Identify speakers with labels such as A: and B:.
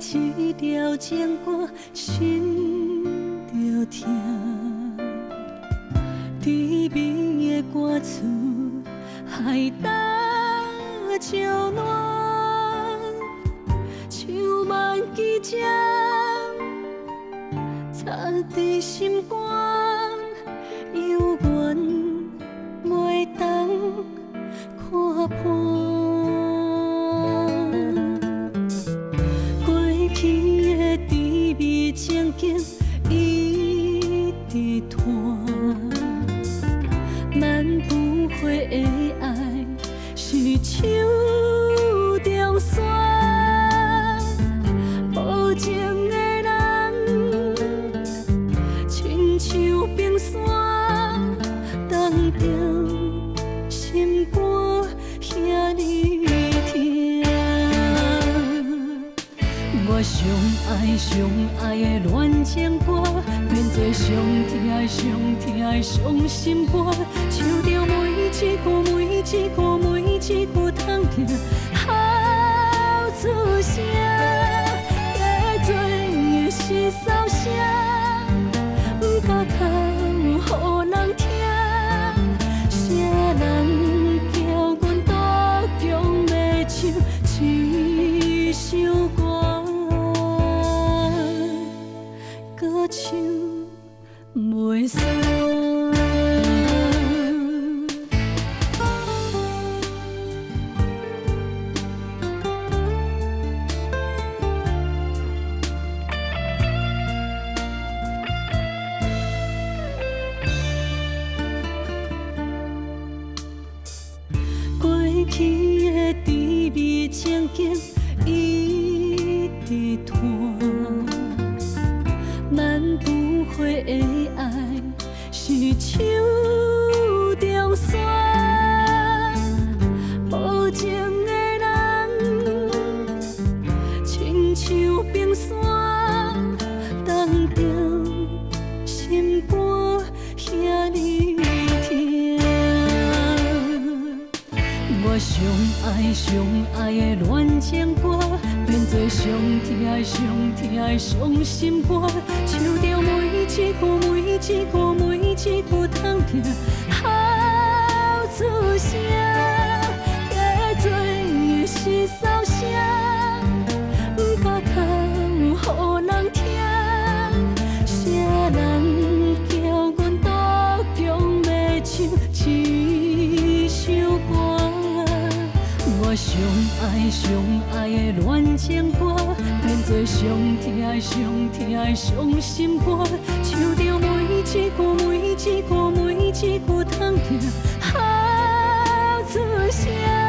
A: 一条情歌，心着痛。甜美的歌词，海大照暖，像万支针，插在心肝，犹原袂当看破。过去的甜蜜情景一直拖，咱不悔的爱是手中线，无情的人亲像冰山，冻着心肝遐尼疼。我上爱的恋情歌，变作上疼的伤心歌，唱着每一句通听好出声，加做的是扫声，不敢口予人听，啥人叫阮独强要唱一首歌，搁唱袂煞。过去的甜蜜情景一直拖，咱不悔的爱是手中线，无情的人亲像冰山，冻着心肝遐尼疼。我上爱的恋情歌，变作上疼的伤心歌，唱着每一句通听好出声，加做的是扫声，不敢口予人听，啥人叫阮独强要唱一首歌。我上爱的恋情歌，变作上疼的伤心歌，唱着每一句通听好出声。